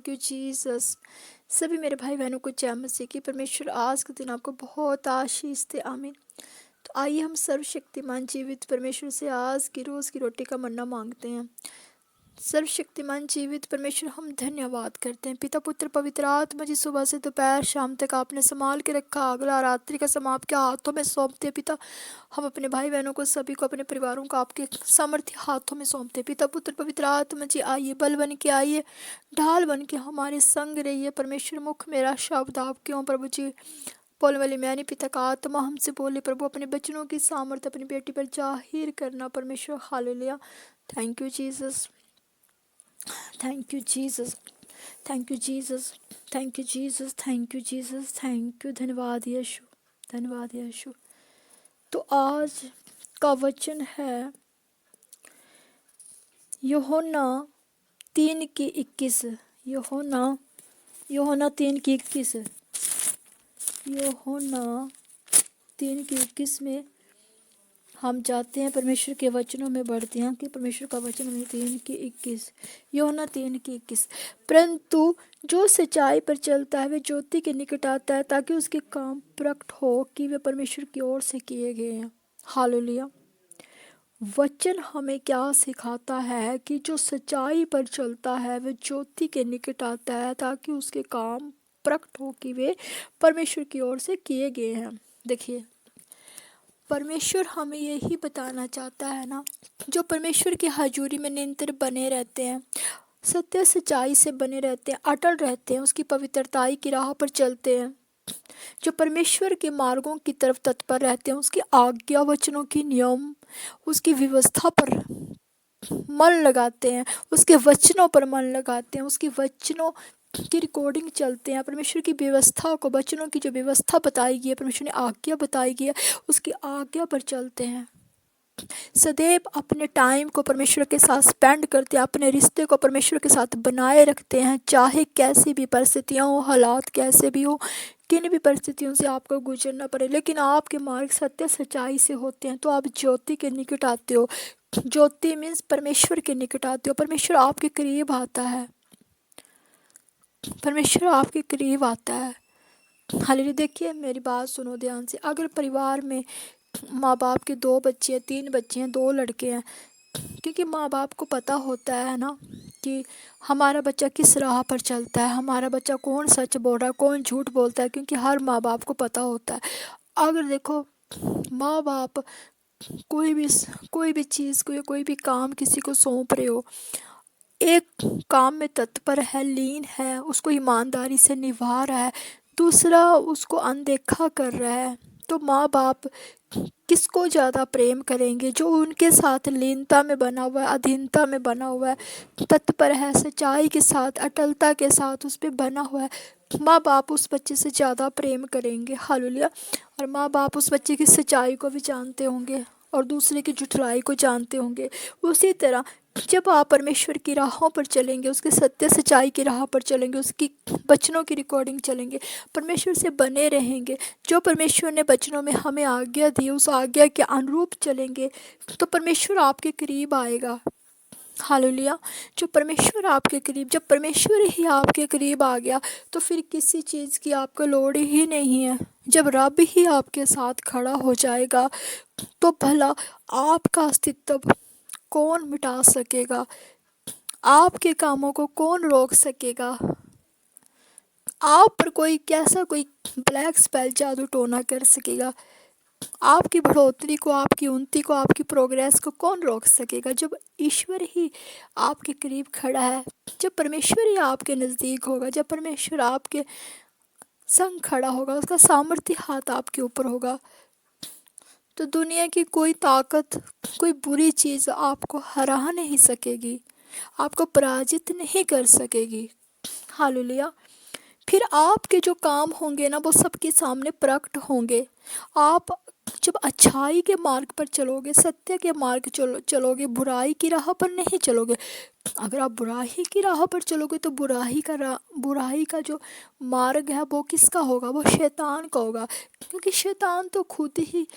Thank you Jesus. सभी मेरे भाई बहनों को जय मसीह की। परमेश्वर आज के दिन आपको बहुत आशीष दे, आमीन। तो आइए हम सर्वशक्तिमान जीवित परमेश्वर से आज की रोज़ की रोटी का मन्ना मांगते हैं। सर्वशक्तिमान जीवित परमेश्वर, हम धन्यवाद करते हैं पिता पुत्र पवित्र आत्मा जी। सुबह से दोपहर शाम तक आपने संभाल के रखा, अगला रात्रि का समय आपके हाथों में सौंपते हैं पिता। हम अपने भाई बहनों को, सभी को, अपने परिवारों को आपके सामर्थ्य हाथों में सौंपते हैं पिता पुत्र पवित्र आत्मा जी। आइए बल बन के, आइए ढाल बन के हमारे संग रहिए परमेश्वर। मुख मेरा शब्द आप क्यों प्रभु जी बोलने वाली मैंने पिता का आत्मा हमसे बोले प्रभु, अपने बचनों की सामर्थ्य अपनी बेटी पर जाहिर करना परमेश्वर। Hallelujah. Thank you Jesus, thank you Jesus, thank you Jesus, thank you Jesus, thank you Jesus, thank you. धन्यवाद यीशु, धन्यवाद यीशु। तो आज का वचन है यूहन्ना 3:21। यूहन्ना 3:21। यूहन्ना 3:21 में हम जाते हैं, परमेश्वर के वचनों में बढ़ते हैं कि परमेश्वर का वचन में 3:21। यूहन्ना 3:21। परंतु जो सच्चाई पर चलता है वे ज्योति के निकट आता है, ताकि उसके काम प्रकट हो कि वे परमेश्वर की ओर से किए गए हैं। हालेलुया। वचन हमें क्या सिखाता है कि जो सच्चाई पर चलता है वे ज्योति के निकट आता है, ताकि उसके काम प्रकट हो कि वे परमेश्वर की ओर से किए गए हैं। देखिए, परमेश्वर हमें यही बताना चाहता है ना, जो परमेश्वर की हजूरी में निरंतर बने रहते हैं, सत्य सच्चाई से बने रहते हैं, अटल रहते हैं, उसकी पवित्रताई की राह पर चलते हैं, जो परमेश्वर के मार्गों की तरफ तत्पर रहते हैं, उसकी आज्ञा वचनों की नियम, उसकी व्यवस्था पर मन लगाते हैं, उसके वचनों पर मन लगाते हैं, उसके वचनों की रिकॉर्डिंग चलते हैं, परमेश्वर की व्यवस्था को, वचनों की जो व्यवस्था बताई गई है, परमेश्वर ने आज्ञा बताई गई है, उसकी आज्ञा पर चलते हैं। सदैव अपने टाइम को परमेश्वर के साथ स्पेंड करते हैं, अपने रिश्ते को परमेश्वर के साथ बनाए रखते हैं, चाहे कैसी भी परिस्थितियाँ हो, हालात कैसे भी हो, किन भी परिस्थितियों से आपको गुजरना पड़े, लेकिन आपके मार्ग सत्य सच्चाई से होते हैं, तो आप ज्योति के निकट आते हो। ज्योति मीन्स परमेश्वर के निकट आते हो, परमेश्वर आपके करीब आता है, परमेश्वर आपके करीब आता है। हालेलुया। देखिए, मेरी बात सुनो ध्यान से। अगर परिवार में माँ बाप के 2 बच्चे हैं, 3 बच्चे हैं, 2 लड़के हैं, क्योंकि माँ बाप को पता होता है ना कि हमारा बच्चा किस राह पर चलता है, हमारा बच्चा कौन सच बोल रहा है, कौन झूठ बोलता है, क्योंकि हर माँ बाप को पता होता है। अगर देखो, माँ बाप कोई भी चीज़ को या कोई भी काम किसी को सौंप रहे हो, एक काम में तत्पर है, लीन है, उसको ईमानदारी से निभा रहा है, दूसरा उसको अनदेखा कर रहा है, तो माँ बाप किसको ज़्यादा प्रेम करेंगे? जो उनके साथ लीनता में बना हुआ है, अधीनता में बना हुआ है, तत्पर है, सच्चाई के साथ, अटलता के साथ उस पर बना हुआ है, माँ बाप उस बच्चे से ज़्यादा प्रेम करेंगे। हालेलुया। और माँ बाप उस बच्चे की सच्चाई को भी जानते होंगे और दूसरे की झुठलाई को जानते होंगे। उसी तरह जब आप परमेश्वर की राहों पर चलेंगे, उसके सत्य सच्चाई की राह पर चलेंगे, उसकी वचनों की रिकॉर्डिंग चलेंगे, परमेश्वर से बने रहेंगे, जो परमेश्वर ने वचनों में हमें आज्ञा दी उस आज्ञा के अनुरूप चलेंगे, तो परमेश्वर आपके करीब आएगा। हालेलुया। जो परमेश्वर आपके करीब, जब परमेश्वर ही आपके करीब आ गया, तो फिर किसी चीज़ की आपको लोड़ ही नहीं है। जब रब ही आपके साथ खड़ा हो जाएगा, तो भला आपका अस्तित्व कौन मिटा सकेगा? आपके कामों को कौन रोक सकेगा? आप पर कोई ब्लैक स्पेल जादू टोना कर सकेगा? आपकी बढ़ोतरी को, आपकी उन्नति को, आपकी प्रोग्रेस को कौन रोक सकेगा? जब ईश्वर ही आपके करीब खड़ा है, जब परमेश्वर ही आपके नज़दीक होगा, जब परमेश्वर आपके संग खड़ा होगा, उसका सामर्थ्य हाथ आपके ऊपर होगा, तो दुनिया की कोई ताकत, कोई बुरी चीज़ आपको हरा नहीं सकेगी, आपको पराजित नहीं कर सकेगी। हालेलुया। फिर आपके जो काम होंगे ना, वो सबके सामने प्रकट होंगे। आप जब अच्छाई के मार्ग पर चलोगे, सत्य के मार्ग चलोगे, बुराई की राह पर नहीं चलोगे। अगर आप बुराई की राह पर चलोगे, तो बुराई का जो मार्ग है वो किसका होगा? वो शैतान का होगा, क्योंकि शैतान तो खुद ही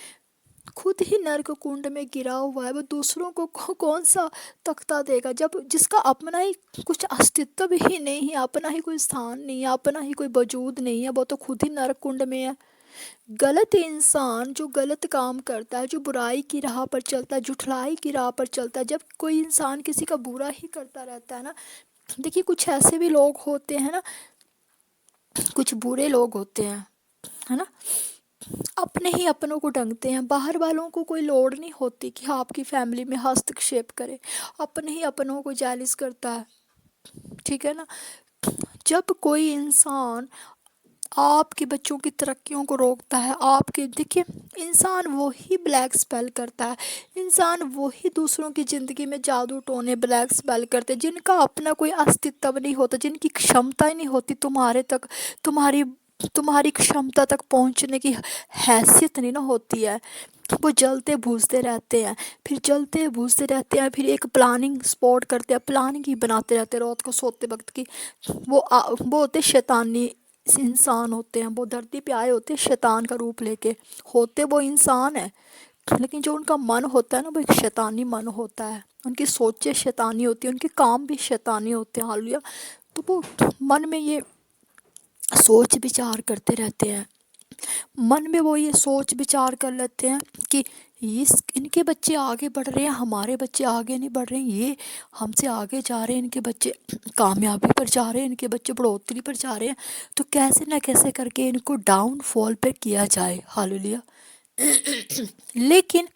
खुद ही नर्क कुंड में गिरा हुआ है, वो दूसरों को कौन सा तख्ता देगा, जब जिसका अपना ही कुछ अस्तित्व ही नहीं है, अपना ही कोई स्थान नहीं है, अपना ही कोई वजूद नहीं है, वो तो खुद ही नरक कुंड में है। गलत इंसान जो गलत काम करता है, जो बुराई की राह पर चलता है, जुठलाई की राह पर चलता है, जब कोई इंसान किसी का बुरा ही करता रहता है ना, देखिए कुछ ऐसे भी लोग होते हैं ना, कुछ बुरे लोग होते हैं, है ना, अपने ही अपनों को डंगते हैं, बाहर वालों को कोई लोड़ नहीं होती कि आपकी फैमिली में हस्तक्षेप करे, अपने ही अपनों को जालिस करता है, ठीक है ना। जब कोई इंसान आपके बच्चों की तरक्कियों को रोकता है, आपके देखिए, इंसान वो ही ब्लैक स्पेल करता है, इंसान वो ही दूसरों की ज़िंदगी में जादू टोने ब्लैक स्पेल करते हैं, जिनका अपना कोई अस्तित्व नहीं होता, जिनकी क्षमता ही नहीं होती तुम्हारे तक, तुम्हारी तुम्हारी क्षमता तक पहुंचने की हैसियत नहीं ना होती है, वो जलते भूजते रहते हैं, फिर जलते भूजते रहते हैं, फिर एक प्लानिंग स्पॉट करते हैं, प्लानिंग ही बनाते रहते हैं रात को सोते वक्त की। वो होते शैतानी इंसान होते हैं, वो धरती पे आए होते हैं शैतान का रूप लेके, होते वो इंसान है, लेकिन जो उनका मन होता है ना, वो एक शैतानी मन होता है, उनकी सोचें शैतानी होती है, उनके काम भी शैतानी होते हैं, हालेलुया। तो वो मन में ये सोच विचार करते रहते हैं, मन में वो ये सोच विचार कर लेते हैं कि इस इनके बच्चे आगे बढ़ रहे हैं, हमारे बच्चे आगे नहीं बढ़ रहे हैं, ये हमसे आगे जा रहे हैं, इनके बच्चे कामयाबी पर जा रहे हैं, इनके बच्चे बढ़ोतरी पर जा रहे हैं, तो कैसे ना कैसे करके इनको डाउनफॉल पे किया जाए, हालेलुया। लेकिन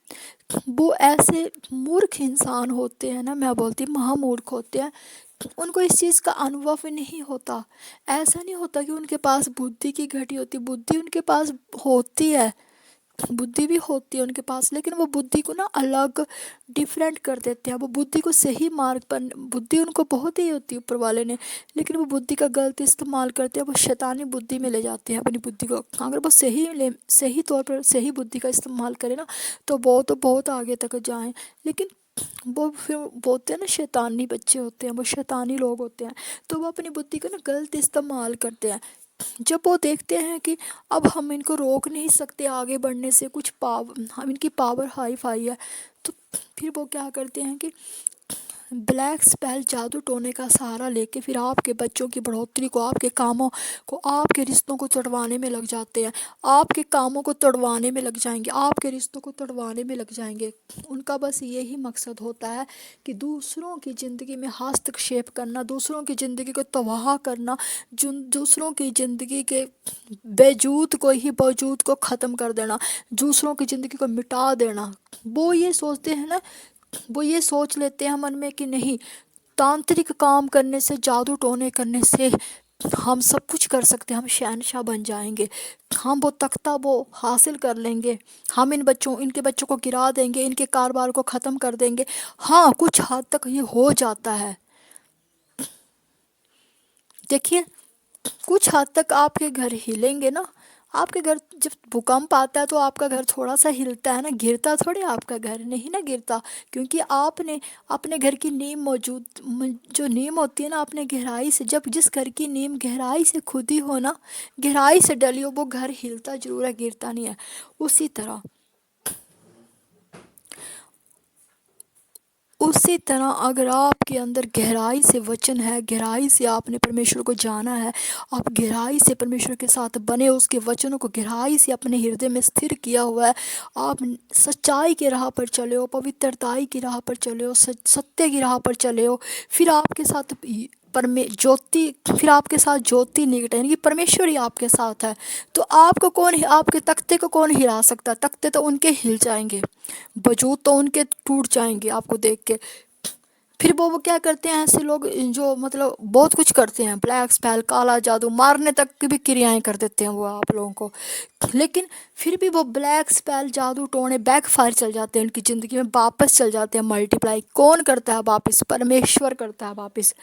वो ऐसे मूर्ख इंसान होते हैं ना, मैं बोलती महामूर्ख होते हैं, उनको इस चीज़ का अनुभव ही नहीं होता। ऐसा नहीं होता कि उनके पास बुद्धि की घटी होती, बुद्धि उनके पास होती है, बुद्धि भी होती है उनके पास, लेकिन वो बुद्धि को ना अलग डिफरेंट कर देते हैं, वो बुद्धि को सही मार्ग पर, बुद्धि उनको बहुत ही होती है ऊपर वाले ने, लेकिन वो बुद्धि का गलत इस्तेमाल करते हैं, वो शैतानी बुद्धि में ले जाते हैं अपनी बुद्धि को। अगर वो सही तौर पर सही बुद्धि का इस्तेमाल करें ना, तो बहुत आगे तक जाएं, लेकिन वो फिर बोलते हैं ना, शैतानी बच्चे होते हैं, वो शैतानी लोग होते हैं, तो वो अपनी बुद्धि का ना गलत इस्तेमाल करते हैं। जब वो देखते हैं कि अब हम इनको रोक नहीं सकते आगे बढ़ने से, कुछ पावर, हम इनकी पावर हाई फाई है, तो फिर वो क्या करते हैं कि ब्लैक स्पेल जादू टोने का सहारा लेके फिर आपके बच्चों की बढ़ोतरी को, आपके कामों को, आपके रिश्तों को तोड़वाने में लग जाते हैं, आपके कामों को तोड़वाने में लग जाएंगे, आपके रिश्तों को तोड़वाने में लग जाएंगे। उनका बस यही मकसद होता है कि दूसरों की ज़िंदगी में हस्तक्षेप करना, दूसरों की ज़िंदगी को तबाह करना, दूसरों की ज़िंदगी के बेजूद को ही वजूद को ख़त्म कर देना, दूसरों की ज़िंदगी को मिटा देना। वो ये सोचते हैं ना, वो ये सोच लेते हैं मन में कि नहीं, तांत्रिक काम करने से, जादू टोने करने से हम सब कुछ कर सकते हैं, हम शहंशाह बन जाएंगे, हम वो तख्ता वो हासिल कर लेंगे, हम इनके बच्चों को गिरा देंगे, इनके कारोबार को ख़त्म कर देंगे। हाँ, कुछ हद तक ये हो जाता है, देखिए कुछ हद तक आपके घर हिलेंगे ना, आपके घर जब भूकंप आता है तो आपका घर थोड़ा सा हिलता है ना, गिरता थोड़ी आपका घर नहीं ना गिरता, क्योंकि आपने अपने घर की नींव जो नींव होती है ना, आपने गहराई से, जब जिस घर की नींव गहराई से खुदी हो ना, गहराई से डली हो, वो घर हिलता जरूर है, गिरता नहीं है। उसी तरह अगर आपके अंदर गहराई से वचन है, गहराई से आपने परमेश्वर को जाना है, आप गहराई से परमेश्वर के साथ बने, उसके वचनों को गहराई से अपने हृदय में स्थिर किया हुआ है, आप सच्चाई की राह पर चले हो, पवित्रताई की राह पर चले हो, सत्य की राह पर चले हो, फिर आपके साथ फिर आपके साथ ज्योति निकटे, यानी कि परमेश्वर ही आपके साथ है, तो आपके तख्ते को कौन हिला सकता है? तख्ते तो उनके हिल जाएंगे, वजूद तो उनके टूट जाएंगे आपको देख के। फिर वो क्या करते हैं, ऐसे लोग जो मतलब बहुत कुछ करते हैं, ब्लैक स्पेल, काला जादू, मारने तक की भी क्रियाएं कर देते हैं वो आप लोगों को, लेकिन फिर भी वो ब्लैक स्पेल जादू टोने बैक फायर चल जाते हैं उनकी ज़िंदगी में, वापस चल जाते हैं मल्टीप्लाई। कौन करता है वापस? परमेश्वर करता है वापस,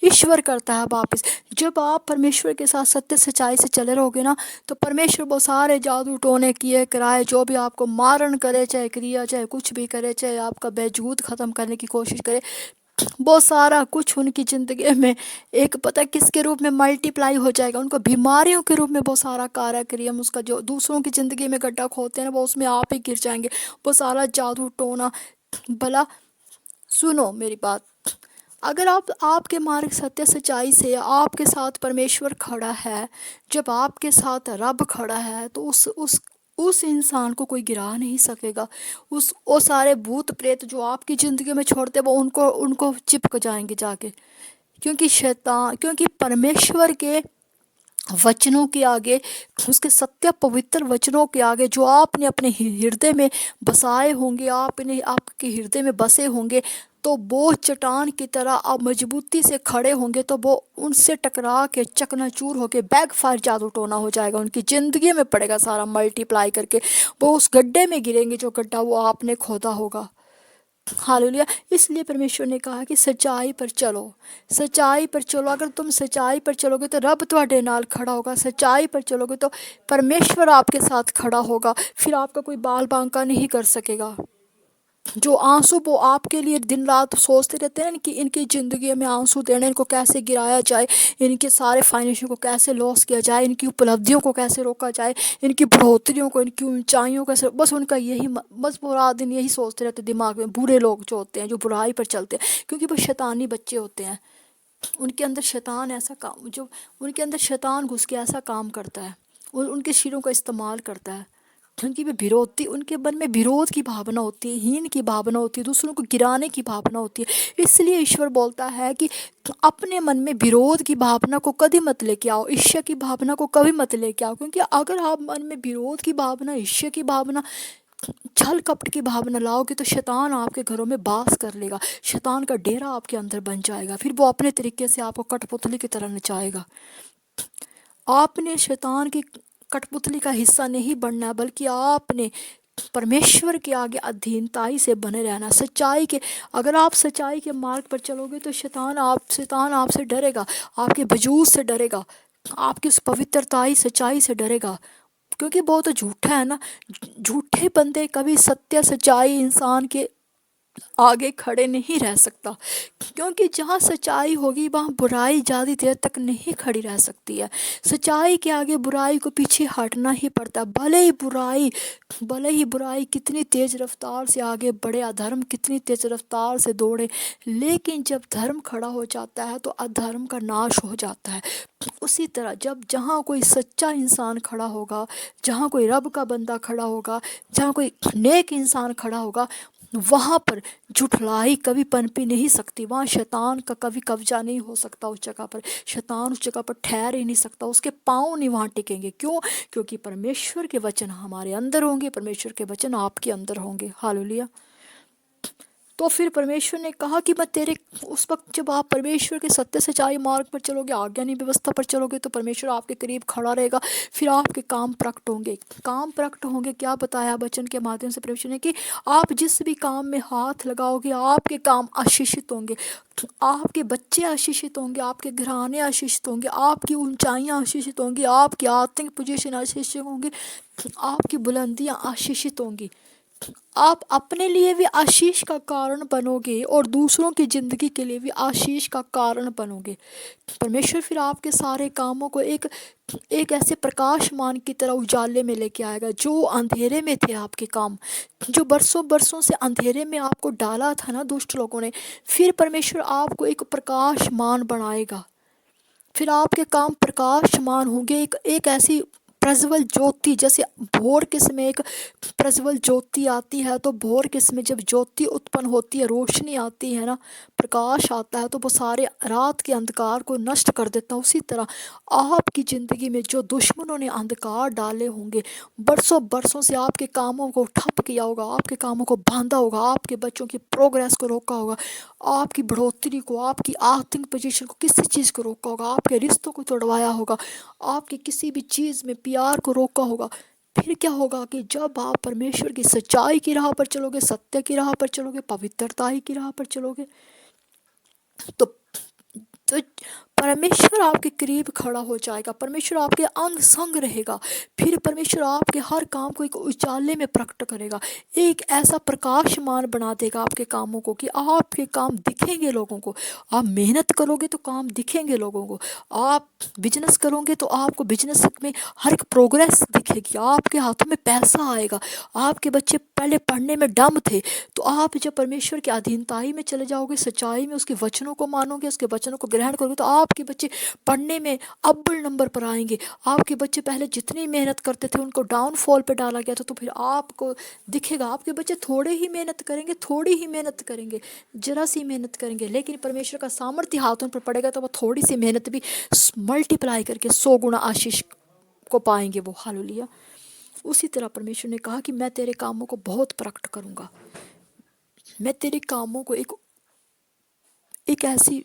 ईश्वर करता है वापस। जब आप परमेश्वर के साथ सत्य सच्चाई से चले रहोगे ना, तो परमेश्वर वो सारे जादू टोने किए कराए, जो भी आपको मारण करे, चाहे क्रिया, चाहे कुछ भी करे, चाहे आपका बेजूद ख़त्म करने की कोशिश करे, वो सारा कुछ उनकी ज़िंदगी में एक पता है किसके रूप में मल्टीप्लाई हो जाएगा, उनको बीमारियों के रूप में वो सारा कार्यक्रम उसका जो दूसरों की ज़िंदगी में गड्ढा खोदते हैं ना, वो उसमें आप ही गिर जाएंगे। वो सारा जादू टोना भला सुनो मेरी बात। अगर आप आपके मार्ग सत्य सच्चाई से आपके साथ परमेश्वर खड़ा है, जब आपके साथ रब खड़ा है, तो उस इंसान को कोई गिरा नहीं सकेगा। उस वो सारे भूत प्रेत जो आपकी ज़िंदगी में छोड़ते वो उनको उनको चिपक जाएंगे जाके। क्योंकि परमेश्वर के वचनों के आगे, उसके सत्य पवित्र वचनों के आगे जो आपने अपने हृदय में बसाए होंगे, आपने आपके हृदय में बसे होंगे, तो वो चट्टान की तरह आप मजबूती से खड़े होंगे, तो वो उनसे टकरा के चकनाचूर होके बैकफायर जादू टोना हो जाएगा, उनकी ज़िंदगी में पड़ेगा सारा मल्टीप्लाई करके। वो उस गड्ढे में गिरेंगे जो गड्ढा वो आपने खोदा होगा। हालेलुया। इसलिए परमेश्वर ने कहा कि सच्चाई पर चलो, सच्चाई पर चलो। अगर तुम सच्चाई पर चलोगे तो रब तुम्हारे नाल खड़ा होगा। सच्चाई पर चलोगे तो परमेश्वर आपके साथ खड़ा होगा। फिर आपका कोई बाल बांका नहीं कर सकेगा। जो आंसू वो आपके लिए दिन रात सोचते रहते हैं कि इनकी ज़िंदगी में आंसू देने, इनको कैसे गिराया जाए, इनके सारे फाइनेंशियल को कैसे लॉस किया जाए, इनकी उपलब्धियों को कैसे रोका जाए, इनकी बढ़ोतरियों को, इनकी ऊंचाइयों को कैसे, बस उनका यही बस पूरा दिन यही सोचते रहते दिमाग में। बुरे लोग जो होते हैं, जो बुराई पर चलते हैं, क्योंकि वो शैतानी बच्चे होते हैं। उनके अंदर शैतान ऐसा काम जो उनके अंदर शैतान घुस के ऐसा काम करता है, उनके शिरों का इस्तेमाल करता है। उनकी भी विरोधी, उनके मन में विरोध की भावना होती है, हीन की भावना होती है, दूसरों को गिराने की भावना होती है। इसलिए ईश्वर बोलता है कि अपने मन में विरोध की भावना को कभी मत लेके आओ, ईर्ष्या की भावना को कभी मत लेके आओ। क्योंकि अगर आप मन में विरोध की भावना, ईर्ष्या की भावना, छल कपट की भावना लाओगे, तो शैतान आपके घरों में बास कर लेगा। शैतान का डेरा आपके अंदर बन जाएगा। फिर वो अपने तरीके से आपको कठपुतली की तरह नचाएगा। आपने शैतान की कठपुतली का हिस्सा नहीं बनना, बल्कि आपने परमेश्वर के आगे अधीनताई से बने रहना, सच्चाई के। अगर आप सच्चाई के मार्ग पर चलोगे तो शैतान आपसे डरेगा, आपके वजूद से डरेगा, आपकी उस पवित्रताई सच्चाई से डरेगा। क्योंकि वो तो झूठा है ना। झूठे बंदे कभी सत्य सच्चाई इंसान के आगे खड़े नहीं रह सकता। क्योंकि जहाँ सच्चाई होगी वहाँ बुराई ज़्यादा देर तक नहीं खड़ी रह सकती है। सच्चाई के आगे बुराई को पीछे हटना ही पड़ता है। भले ही बुराई कितनी तेज़ रफ्तार से आगे बढ़े, अधर्म कितनी तेज़ रफ्तार से दौड़े, लेकिन जब धर्म खड़ा हो जाता है तो अधर्म का नाश हो जाता है। उसी तरह जहाँ कोई सच्चा इंसान खड़ा होगा, जहाँ कोई रब का बंदा खड़ा होगा, जहाँ कोई नेक इंसान खड़ा होगा, वहाँ पर झुठलाई कभी पनपी नहीं सकती। वहाँ शैतान का कभी कब्जा नहीं हो सकता। उस जगह पर शैतान उस जगह पर ठहर ही नहीं सकता। उसके पाँव नहीं वहाँ टिकेंगे। क्यों? क्योंकि परमेश्वर के वचन हमारे अंदर होंगे, परमेश्वर के वचन आपके अंदर होंगे। हालेलुया। तो फिर परमेश्वर ने कहा कि मैं तेरे, उस वक्त जब आप परमेश्वर के सत्य सच्चाई मार्ग पर चलोगे, आज्ञानी व्यवस्था पर चलोगे, तो परमेश्वर आपके करीब खड़ा रहेगा। फिर आपके काम प्रकट होंगे। काम प्रकट होंगे क्या बताया वचन के माध्यम से परमेश्वर ने कि आप जिस भी काम में हाथ लगाओगे, आपके काम आशीषित होंगे, आपके बच्चे आशीषित होंगे, आपके घराने आशीषित होंगे, आपकी ऊंचाइयाँ आशीषित होंगी, आपकी आत्मिक पोजीशन आशीषित होंगी, आपकी बुलंदियाँ आशीषित होंगी। आप अपने लिए भी आशीष का कारण बनोगे और दूसरों की ज़िंदगी के लिए भी आशीष का कारण बनोगे। परमेश्वर फिर आपके सारे कामों को एक ऐसे प्रकाशमान की तरह उजाले में लेके आएगा। जो अंधेरे में थे आपके काम, जो बरसों बरसों से अंधेरे में आपको डाला था ना दुष्ट लोगों ने, फिर परमेश्वर आपको एक प्रकाशमान बनाएगा। फिर आपके काम प्रकाशमान होंगे। एक ऐसी प्रज्वल ज्योति, जैसे भोर के समय एक प्रज्वल ज्योति आती है, तो भोर के समय जब ज्योति उत्पन्न होती है, रोशनी आती है ना, प्रकाश आता है, तो वो सारे रात के अंधकार को नष्ट कर देता है। उसी तरह आपकी ज़िंदगी में जो दुश्मनों ने अंधकार डाले होंगे, बरसों बरसों से आपके कामों को ठप किया होगा, आपके कामों को बांधा होगा, आपके बच्चों की प्रोग्रेस को रोका होगा, आपकी बढ़ोतरी को, आपकी आर्थिक पोजीशन को, किसी चीज़ को रोका होगा, आपके रिश्तों को तोड़वाया होगा, आपकी किसी भी चीज़ में प्यार को रोका होगा, फिर क्या होगा कि जब आप परमेश्वर की सच्चाई की राह पर चलोगे, सत्य की राह पर चलोगे, पवित्रता की राह पर चलोगे, तो तो परमेश्वर आपके करीब खड़ा हो जाएगा, परमेश्वर आपके अंग संग रहेगा। फिर परमेश्वर आपके हर काम को एक उजाले में प्रकट करेगा, एक ऐसा प्रकाशमान बना देगा आपके कामों को कि आपके काम दिखेंगे लोगों को। आप मेहनत करोगे तो काम दिखेंगे लोगों को, आप बिजनेस करोगे तो आपको बिजनेस में हर एक प्रोग्रेस दिखेगी, आपके हाथों में पैसा आएगा। आपके बच्चे पहले पढ़ने में डम थे, तो आप जब परमेश्वर की अधीनताई में चले जाओगे, सच्चाई में उसके वचनों को मानोगे, उसके वचनों को ग्रहण करोगे, तो आपके बच्चे पढ़ने में अव्वल नंबर पर आएंगे। आपके बच्चे पहले जितनी मेहनत करते थे उनको डाउनफॉल पे डाला गया था, तो फिर आपको दिखेगा आपके बच्चे थोड़े ही मेहनत करेंगे, थोड़ी ही मेहनत करेंगे, जरा सी मेहनत करेंगे, लेकिन परमेश्वर का सामर्थ्य हाथों पर पड़ेगा तो वो थोड़ी सी मेहनत भी मल्टीप्लाई करके 100 गुना आशीष को पाएंगे वो। हालेलुया। उसी तरह परमेश्वर ने कहा कि मैं तेरे कामों को बहुत प्रकट करूंगा, मैं तेरे कामों को एक ऐसी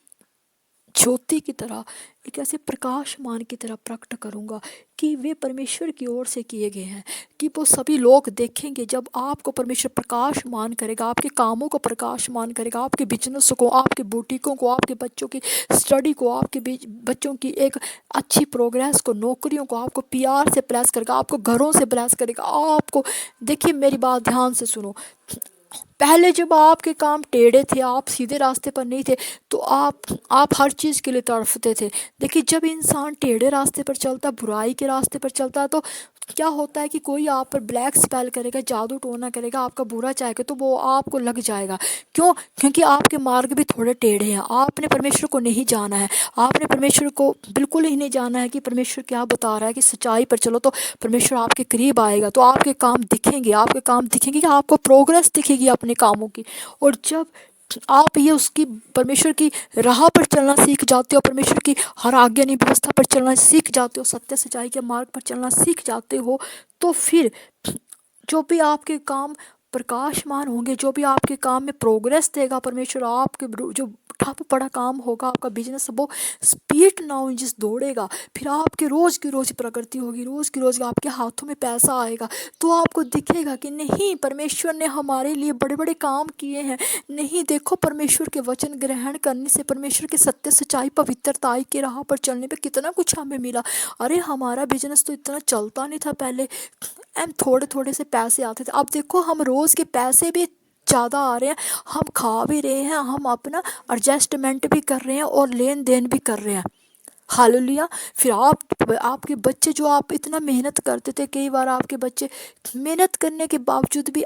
ज्योति की तरह, एक ऐसे प्रकाशमान की तरह प्रकट करूंगा कि वे परमेश्वर की ओर से किए गए हैं, कि वो सभी लोग देखेंगे। जब आपको परमेश्वर प्रकाशमान करेगा, आपके कामों को प्रकाशमान करेगा, आपके बिजनेस को, आपके बुटीकों को, आपके बच्चों की स्टडी को, आपके बच्चों की एक अच्छी प्रोग्रेस को, नौकरियों को, आपको पीआर से ब्लेस करेगा, आपको घरों से ब्लेस करेगा। आपको देखिए, मेरी बात ध्यान से सुनो। पहले जब आपके काम टेढ़े थे, आप सीधे रास्ते पर नहीं थे, तो आप हर चीज़ के लिए तड़फते थे। देखिए, जब इंसान टेढ़े रास्ते पर चलता, बुराई के रास्ते पर चलता है, तो क्या होता है कि कोई आप पर ब्लैक स्पेल करेगा, जादू टोना करेगा, आपका बुरा चाहेगा, तो वो आपको लग जाएगा। क्यों? क्योंकि आपके मार्ग भी थोड़े टेढ़े हैं। आपने परमेश्वर को नहीं जाना है, आपने परमेश्वर को बिल्कुल ही नहीं जाना है कि परमेश्वर क्या बता रहा है कि सच्चाई पर चलो तो परमेश्वर आपके करीब आएगा, तो आपके काम दिखेंगे, आपके काम दिखेंगे, कि आपको प्रोग्रेस दिखेगी अपने कामों की। और जब आप ये उसकी परमेश्वर की राह पर चलना सीख जाते हो, परमेश्वर की हर आज्ञा नी व्यवस्था पर चलना सीख जाते हो, सत्य सच्चाई के मार्ग पर चलना सीख जाते हो, तो फिर जो भी आपके काम प्रकाशमान होंगे, जो भी आपके काम में प्रोग्रेस देगा परमेश्वर, आपके जो ठप पड़ा काम होगा, आपका बिजनेस वो स्पीड नाउ जिस दौड़ेगा, फिर आपके रोज़ की रोज़ प्रगति होगी, रोज़ की रोज़ आपके हाथों में पैसा आएगा, तो आपको दिखेगा कि नहीं, परमेश्वर ने हमारे लिए बड़े बड़े काम किए हैं। नहीं, देखो, परमेश्वर के वचन ग्रहण करने से, परमेश्वर के सत्य सच्चाई पवित्रताई के राह पर चलने पे कितना कुछ हमें मिला। अरे, हमारा बिजनेस तो इतना चलता नहीं था पहले, एम थोड़े थोड़े से पैसे आते थे, अब देखो हम रोज़ के पैसे भी ज़्यादा आ रहे हैं, हम खा भी रहे हैं, हम अपना एडजस्टमेंट भी कर रहे हैं और लेन देन भी कर रहे हैं। हालेलुया। फिर आपके बच्चे, जो आप इतना मेहनत करते थे, कई बार आपके बच्चे मेहनत करने के बावजूद भी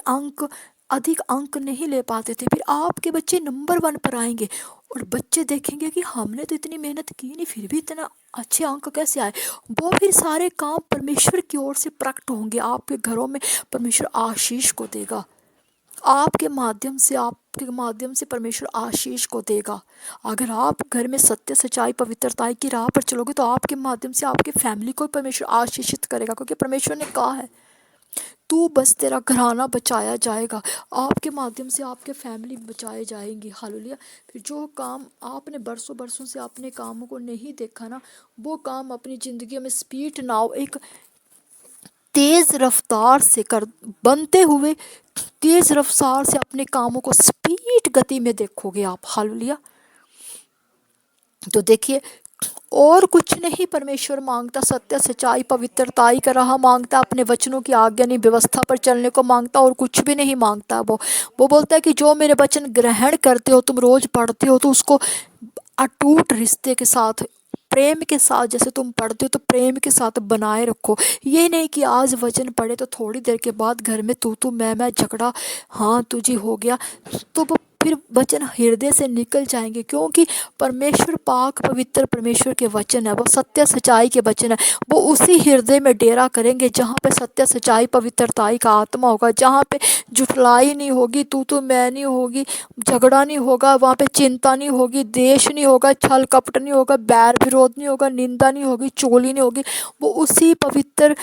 अधिक अंक नहीं ले पाते थे, फिर आपके बच्चे नंबर 1 पर आएंगे और बच्चे देखेंगे कि हमने तो इतनी मेहनत की नहीं, फिर भी इतना अच्छे अंक कैसे आए। वो फिर सारे काम परमेश्वर की ओर से प्रकट होंगे, आपके घरों में परमेश्वर आशीष को देगा, आपके माध्यम से परमेश्वर आशीष को देगा। अगर आप घर में सत्य सच्चाई पवित्रताई की राह पर चलोगे, तो आपके माध्यम से आपके फैमिली को परमेश्वर आशीषित करेगा, क्योंकि परमेश्वर ने कहा है, तू बस तेरा घराना बचाया जाएगा। आपके माध्यम से आपके फैमिली बचाए जाएंगी। हालेलुया। फिर जो काम आपने बरसों बरसों से अपने कामों को नहीं देखा ना, वो काम अपनी ज़िंदगी में स्पीड नाउ एक तेज रफ्तार से कर बनते हुए, तेज रफ्तार से अपने कामों को स्पीड गति में देखोगे आप। हालेलुया। तो देखिए, और कुछ नहीं परमेश्वर मांगता, सत्य सच्चाई पवित्रताई का राह मांगता, अपने वचनों की आज्ञा नहीं व्यवस्था पर चलने को मांगता, और कुछ भी नहीं मांगता। वो बोलता है कि जो मेरे वचन ग्रहण करते हो, तुम रोज पढ़ते हो, तो उसको अटूट रिश्ते के साथ, प्रेम के साथ, जैसे तुम पढ़ते हो तो प्रेम के साथ बनाए रखो। ये नहीं कि आज वचन पढ़े तो थोड़ी देर के बाद घर में तू मैं झगड़ा, हाँ तुझी हो गया, तो वो फिर वचन हृदय से निकल जाएंगे, क्योंकि परमेश्वर पाक पवित्र परमेश्वर के वचन है, वो सत्य सच्चाई के वचन है। वो उसी हृदय में डेरा करेंगे जहाँ पे सत्य सच्चाई पवित्रताई का आत्मा होगा, जहाँ पे जुटलाई नहीं होगी, तू मैं नहीं होगी, झगड़ा नहीं होगा, वहाँ पे चिंता नहीं होगी, देश नहीं होगा, छल कपट नहीं होगा, बैर विरोध नहीं होगा, निंदा नहीं होगी, चोली नहीं होगी। वो उसी पवित्र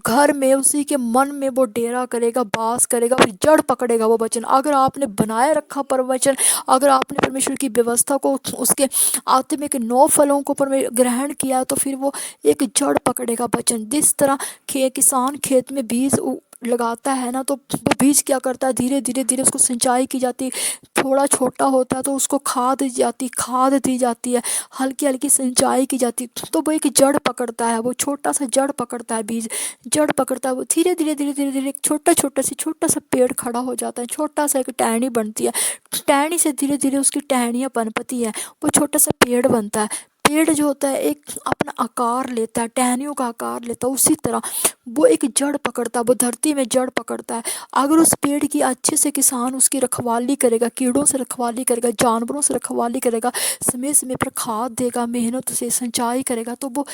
घर में, उसी के मन में वो डेरा करेगा, वास करेगा, फिर जड़ पकड़ेगा वो वचन। अगर आपने बनाए रखा पर वचन, अगर आपने परमेश्वर की व्यवस्था को, उसके आत्मिक 9 फलों को ग्रहण किया, तो फिर वो एक जड़ पकड़ेगा वचन। जिस तरह किसान खेत में बीज लगाता है ना, तो वो बीज क्या करता है, धीरे धीरे धीरे उसको सिंचाई की जाती है। थोड़ा छोटा होता है तो उसको खाद दी जाती है, हल्की हल्की सिंचाई की जाती है, तो वो एक जड़ पकड़ता है, वो छोटा सा जड़ पकड़ता है, बीज जड़ पकड़ता है, वो धीरे धीरे धीरे धीरे धीरे एक छोटा सा पेड़ खड़ा हो जाता है, छोटा सा एक टहनी बनती है, टहनी से धीरे धीरे उसकी टहनियाँ पनपती है, वो छोटा सा पेड़ बनता है। पेड़ जो होता है एक अपना आकार लेता है, टहनियों का आकार लेता है, उसी तरह वो एक जड़ पकड़ता है, वो धरती में जड़ पकड़ता है। अगर उस पेड़ की अच्छे से किसान उसकी रखवाली करेगा, कीड़ों से रखवाली करेगा, जानवरों से रखवाली करेगा, समय समय पर खाद देगा, मेहनत से सिंचाई करेगा, तो वो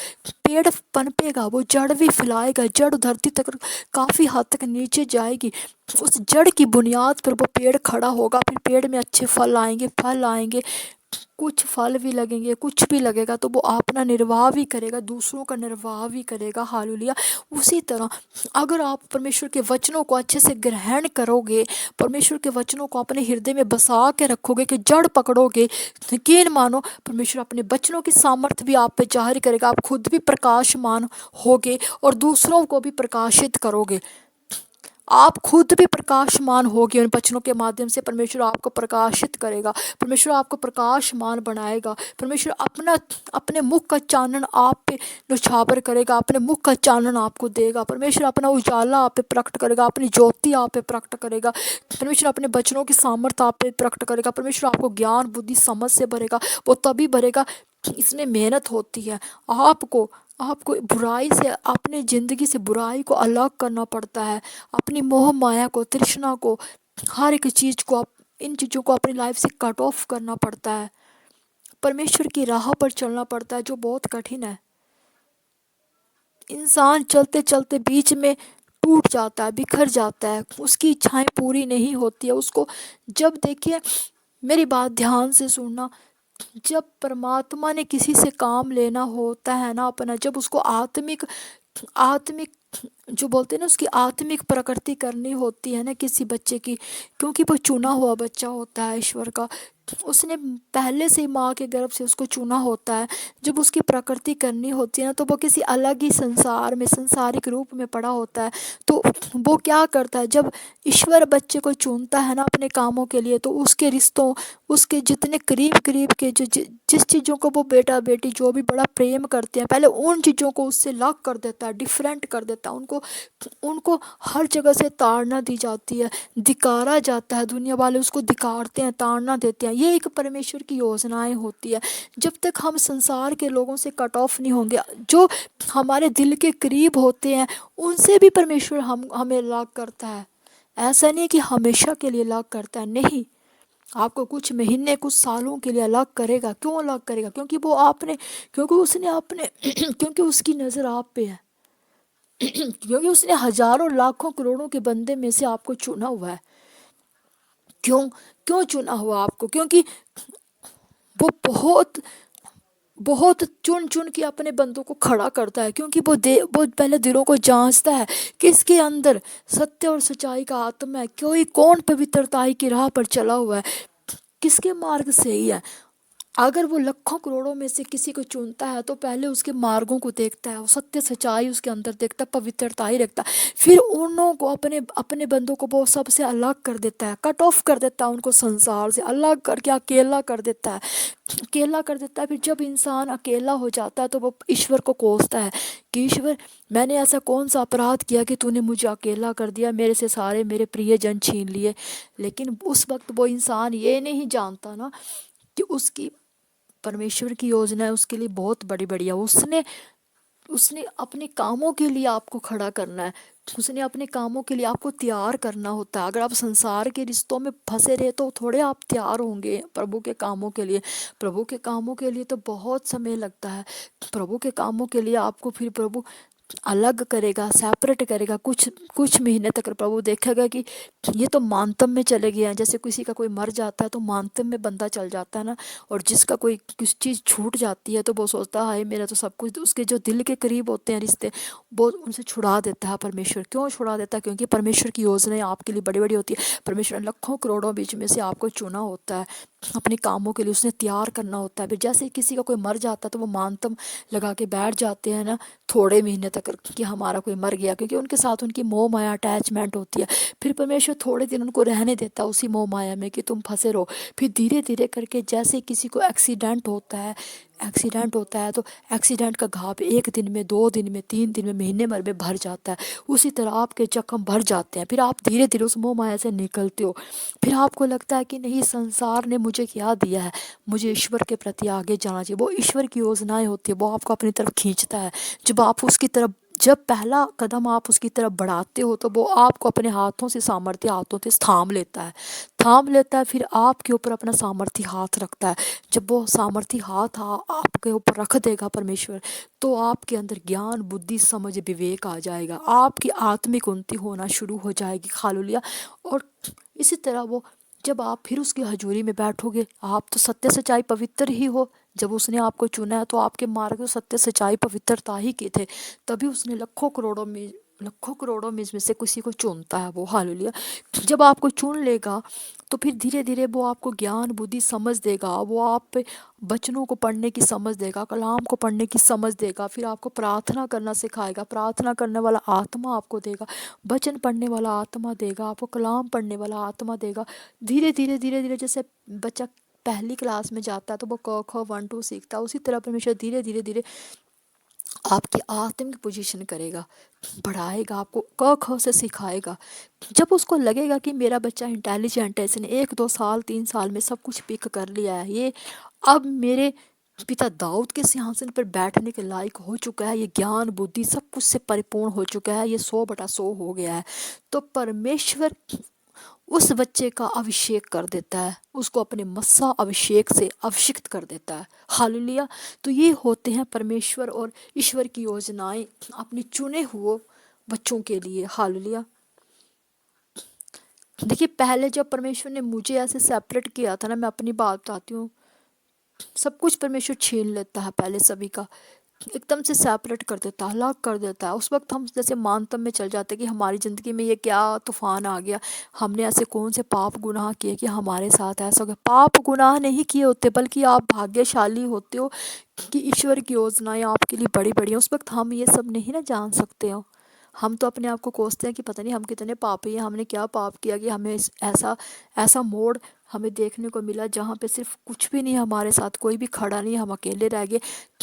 पेड़ पनपेगा, वो जड़ भी फैलाएगा, जड़ धरती तक काफ़ी हद तक नीचे जाएगी। उस जड़ की बुनियाद पर वो पेड़ खड़ा होगा, फिर पेड़ में अच्छे फल आएंगे, कुछ फल भी लगेंगे, कुछ भी लगेगा, तो वो अपना निर्वाह भी करेगा, दूसरों का निर्वाह भी करेगा। हालेलुया। उसी तरह अगर आप परमेश्वर के वचनों को अच्छे से ग्रहण करोगे, परमेश्वर के वचनों को अपने हृदय में बसा के रखोगे, कि जड़ पकड़ोगे, यकीन मानो परमेश्वर अपने वचनों की सामर्थ्य भी आप पे जाहिर करेगा, आप खुद भी प्रकाशमान होगे और दूसरों को भी प्रकाशित करोगे। आप खुद भी प्रकाशमान होगे, उन वचनों के माध्यम से परमेश्वर आपको प्रकाशित करेगा, परमेश्वर आपको प्रकाशमान बनाएगा, परमेश्वर अपने मुख का चानन आप पे न्योछावर करेगा, अपने मुख का चानन आपको देगा, परमेश्वर अपना उजाला आप पे प्रकट करेगा, अपनी ज्योति आप पे प्रकट करेगा, परमेश्वर अपने वचनों की सामर्थ्य आप पे प्रकट करेगा, परमेश्वर आपको ज्ञान बुद्धि समझ से भरेगा। वो तभी भरेगा, इसमें मेहनत होती है। आपको आपको बुराई से, अपनी ज़िंदगी से बुराई को अलग करना पड़ता है, अपनी मोह माया को, तृष्णा को, हर एक चीज़ को, इन चीज़ों को अपनी लाइफ से कट ऑफ करना पड़ता है, परमेश्वर की राह पर चलना पड़ता है, जो बहुत कठिन है। इंसान चलते चलते बीच में टूट जाता है, बिखर जाता है, उसकी इच्छाएं पूरी नहीं होती है उसको। जब देखिए, मेरी बात ध्यान से सुनना, जब परमात्मा ने किसी से काम लेना होता है ना अपना, जब उसको आत्मिक आत्मिक जो बोलते हैं ना, उसकी आत्मिक प्रकृति करनी होती है ना किसी बच्चे की, क्योंकि वो चुना हुआ बच्चा होता है ईश्वर का, उसने पहले से ही माँ के गर्भ से उसको चुना होता है। जब उसकी प्रकृति करनी होती है ना, तो वो किसी अलग ही संसार में, सांसारिक रूप में पड़ा होता है। तो वो क्या करता है, जब ईश्वर बच्चे को चुनता है ना अपने कामों के लिए, तो उसके रिश्तों, उसके जितने करीब करीब के जिस चीज़ों को वो बेटा बेटी जो भी बड़ा प्रेम करते हैं, पहले उन चीज़ों को उससे अलग कर देता है, डिफरेंट कर देता है, उनको उनको हर जगह से ताड़ना दी जाती है, धिकारा जाता है, दुनिया वाले उसको धिकारते हैं, ताड़ना देते हैं। ये एक परमेश्वर की योजनाएं होती है। जब तक हम संसार के लोगों से कट ऑफ नहीं होंगे, जो हमारे दिल के करीब होते हैं, उनसे भी परमेश्वर हमें अलग करता है। ऐसा नहीं कि हमेशा के लिए अलग करता है, नहीं, आपको कुछ महीने कुछ सालों के लिए अलग करेगा। क्यों अलग करेगा? क्योंकि वो आपने क्योंकि उसने आपने क्योंकि उसकी नज़र आप पे है, क्योंकि उसने हजारों लाखों करोड़ों के बंदे में से आपको चुना हुआ है। क्यों क्यों चुना हुआ आपको? क्योंकि वो बहुत बहुत चुन चुन के अपने बंदों को खड़ा करता है, क्योंकि वो पहले दिलों को जांचता है कि इसके अंदर सत्य और सच्चाई का आत्मा है, कोई कौन पवित्रताई की राह पर चला हुआ है, किसके मार्ग सही है। अगर वो लाखों करोड़ों में से किसी को चुनता है, तो पहले उसके मार्गों को देखता है, वो सत्य सच्चाई उसके अंदर देखता है, पवित्रता ही रखता है, फिर उन्हों को अपने अपने बंदों को वो सबसे अलग कर देता है, कट ऑफ कर देता है, उनको संसार से अलग करके अकेला कर देता है, अकेला कर देता है। फिर जब इंसान अकेला हो जाता है, तो वो ईश्वर को कोसता है कि ईश्वर, मैंने ऐसा कौन सा अपराध किया कि तूने मुझे अकेला कर दिया, मेरे से सारे मेरे प्रियजन छीन लिए। लेकिन उस वक्त वो इंसान ये नहीं जानता ना कि उसकी परमेश्वर की योजना है उसके लिए बहुत बड़ी बड़ी है। उसने उसने अपने कामों के लिए आपको खड़ा करना है, उसने अपने कामों के लिए आपको तैयार करना होता है। अगर आप संसार के रिश्तों में फंसे रहे, तो थोड़े आप तैयार होंगे प्रभु के कामों के लिए। प्रभु के कामों के लिए तो बहुत समय लगता है। प्रभु के कामों के लिए आपको फिर प्रभु अलग करेगा, सेपरेट करेगा, कुछ कुछ महीने तक प्रभु देखेगा कि ये तो मानतम में चले गए हैं। जैसे किसी का कोई मर जाता है तो मानतम में बंदा चल जाता है ना, और जिसका कोई कुछ चीज़ छूट जाती है तो वो सोचता है मेरा तो सब कुछ, उसके जो दिल के करीब होते हैं रिश्ते, वो उनसे छुड़ा देता है परमेश्वर। क्यों छुड़ा देता है? क्योंकि परमेश्वर की योजनाएं आपके लिए बड़ी बड़ी होती है। परमेश्वर ने लाखों करोड़ों बीच में से आपको चुना होता है, अपने कामों के लिए उसने तैयार करना होता है। फिर जैसे ही किसी का कोई मर जाता है तो वो मानतम लगा के बैठ जाते हैं ना थोड़े महीने तक कि हमारा कोई मर गया, क्योंकि उनके साथ उनकी मोह माया अटैचमेंट होती है। फिर परमेश्वर थोड़े दिन उनको रहने देता है उसी मोह माया में कि तुम फंसे रहो। फिर धीरे धीरे करके जैसे किसी को एक्सीडेंट होता है तो एक्सीडेंट का घाव 1 दिन में, 2 दिन में, 3 दिन में, महीने भर में भर जाता है। उसी तरह आपके जख्म भर जाते हैं। फिर आप धीरे धीरे उस मोह माया से निकलते हो। फिर आपको लगता है कि नहीं, संसार ने मुझे क्या दिया है, मुझे ईश्वर के प्रति आगे जाना चाहिए। वो ईश्वर की योजनाएं होती है, वो आपको अपनी तरफ खींचता है। जब पहला कदम आप उसकी तरफ बढ़ाते हो तो वो आपको अपने हाथों से, सामर्थ्य हाथों से थाम लेता है। फिर आपके ऊपर अपना सामर्थ्य हाथ रखता है। जब वो सामर्थ्य हाथ आपके ऊपर रख देगा परमेश्वर, तो आपके अंदर ज्ञान, बुद्धि, समझ, विवेक आ जाएगा। आपकी आत्मिक उन्नति होना शुरू हो जाएगी। हालेलुया। और इसी तरह वो, जब आप फिर उसकी हजूरी में बैठोगे, आप तो सत्य सच्चाई पवित्र ही हो। जब उसने आपको चुना है तो आपके मार्ग तो सत्य सच्चाई पवित्रता ही के थे। तभी उसने लाखों करोड़ों में इसमें से किसी को चुनता है वो। हालेलुया। जब आपको चुन लेगा तो फिर धीरे धीरे वो आपको ज्ञान, बुद्धि, समझ देगा। वो आप पे वचनों को पढ़ने की समझ देगा, कलाम को पढ़ने की समझ देगा। फिर आपको प्रार्थना करना सिखाएगा, प्रार्थना करने वाला आत्मा आपको देगा, वचन पढ़ने वाला आत्मा देगा, आपको कलाम पढ़ने वाला आत्मा देगा। धीरे धीरे धीरे धीरे जैसे बच्चा पहली क्लास में जाता है तो वो क ख 1 2 सीखता है, उसी तरह परमेश्वर धीरे धीरे धीरे आपकी आत्मिक पोजीशन करेगा, बढ़ाएगा, आपको क ख से सिखाएगा। जब उसको लगेगा कि मेरा बच्चा इंटेलिजेंट है, इसने 1 2 साल 3 साल में सब कुछ पिक कर लिया है, ये अब मेरे पिता दाऊद के सिंहासन पर बैठने के लायक हो चुका है, ये ज्ञान, बुद्धि सब कुछ से परिपूर्ण हो चुका है, ये 100/100 हो गया है, तो परमेश्वर उस बच्चे का अभिषेक कर देता है, उसको अपने मस्सा अभिषेक से अभिषिक्त कर देता है। हालेलुया। तो ये होते हैं परमेश्वर और ईश्वर की योजनाएं अपने चुने हुए बच्चों के लिए। हालेलुया। देखिए, पहले जब परमेश्वर ने मुझे ऐसे सेपरेट किया था ना, मैं अपनी बात बताती हूँ, सब कुछ परमेश्वर छीन लेता है पहले सभी का, एकदम से सेपरेट कर देता है, अलग कर देता है। उस वक्त हम जैसे मानतम में चल जाते हैं कि हमारी ज़िंदगी में ये क्या तूफान आ गया, हमने ऐसे कौन से पाप गुनाह किए कि हमारे साथ ऐसा हो गया। पाप गुनाह नहीं किए होते, बल्कि आप भाग्यशाली होते हो कि ईश्वर की योजनाएं आपके लिए बड़ी बड़ी हैं। उस वक्त हम ये सब नहीं ना जान सकते हो। हम तो अपने आप को कोसते हैं कि पता नहीं हम कितने पापी हैं, हमने क्या पाप किया कि हमें ऐसा ऐसा मोड़ हमें देखने को मिला जहाँ पे सिर्फ कुछ भी नहीं, हमारे साथ कोई भी खड़ा नहीं, हम अकेले रह गए।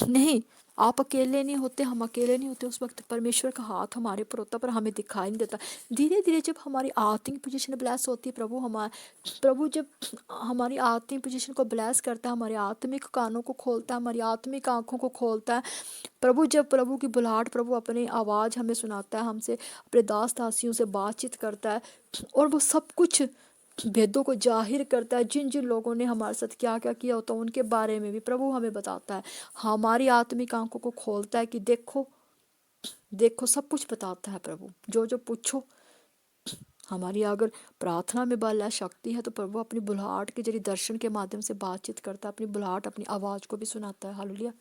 नहीं, आप अकेले नहीं होते, हम अकेले नहीं होते। उस वक्त परमेश्वर का हाथ हमारे ऊपर होता, पर हमें दिखाई नहीं देता। धीरे धीरे जब हमारी आत्मिक पोजीशन ब्लेस होती है, प्रभु जब हमारी आत्मिक पोजीशन को ब्लेस करता है, हमारे आत्मिक कानों को खोलता है, हमारी आत्मिक आंखों को खोलता है। जब प्रभु की बुलाहट, प्रभु अपनी आवाज़ हमें सुनाता है, हमसे अपने दास दासियों से बातचीत करता है, और वो सब कुछ भेदों को जाहिर करता है। जिन जिन लोगों ने हमारे साथ क्या क्या किया होता है उनके बारे में भी प्रभु हमें बताता है। हमारी आत्मिक आंखों को खोलता है कि देखो देखो, सब कुछ बताता है प्रभु। जो जो पूछो, हमारी अगर प्रार्थना में बल है, शक्ति है, तो प्रभु अपनी बुलाहट के जरिए दर्शन के माध्यम से बातचीत करता है, अपनी बुलाहट, अपनी आवाज़ को भी सुनाता है। हालेलुया।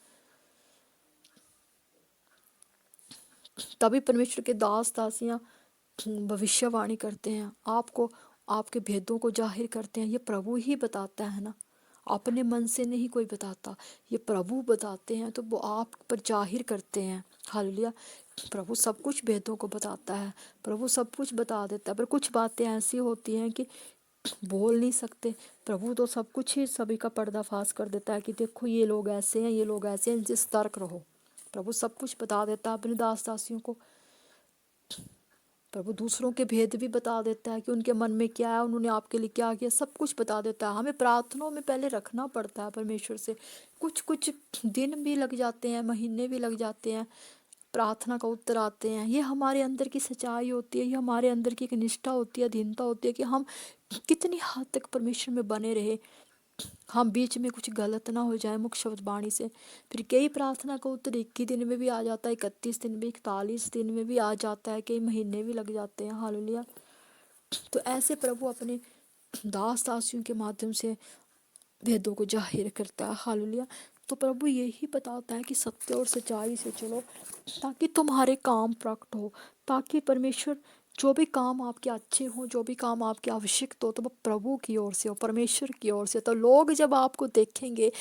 तभी परमेश्वर के दास दासियां भविष्यवाणी करते हैं, आपको आपके भेदों को जाहिर करते हैं। ये प्रभु ही बताता है ना, अपने मन से नहीं कोई बताता, ये प्रभु बताते हैं, तो वो आप पर जाहिर करते हैं। हालेलुया। प्रभु सब कुछ भेदों को बताता है, प्रभु सब कुछ बता देता है, पर कुछ बातें ऐसी होती हैं कि बोल नहीं सकते। प्रभु तो सब कुछ ही सभी का पर्दाफाश कर देता है कि देखो ये लोग ऐसे हैं, ये लोग ऐसे हैं, इनसे सतर्क रहो। प्रभु सब कुछ बता देता है अपने दास दासियों को। प्रभु दूसरों के भेद भी बता देता है कि उनके मन में क्या है, उन्होंने आपके लिए क्या किया, सब कुछ बता देता है। हमें प्रार्थनाओं में पहले रखना पड़ता है परमेश्वर से। कुछ कुछ दिन भी लग जाते हैं, महीने भी लग जाते हैं, प्रार्थना का उत्तर आते हैं। ये हमारे अंदर की सच्चाई होती है, ये हमारे अंदर की एक निष्ठा होती है, अधीनता होती है कि हम कितनी हद तक परमेश्वर में बने रहे, हम बीच में कुछ गलत ना हो जाए मुख शब्द वाणी से। फिर कई प्रार्थना का उत्तर 21 दिन में भी आ जाता है, 31 दिन में, 41 दिन में भी आ जाता है, कई महीने भी लग जाते हैं। हालेलुया। तो ऐसे प्रभु अपने दास दासियों के माध्यम से भेदों को जाहिर करता है। हालेलुया। तो प्रभु यही बताता है कि सत्य और सच्चाई से चलो, ताकि तुम्हारे काम प्रकट हो, ताकि परमेश्वर जो भी काम आपके अच्छे हों, जो भी काम आपके आवश्यक हो, तो वो प्रभु की ओर से हो, परमेश्वर की ओर से। तो लोग जब आपको देखेंगे,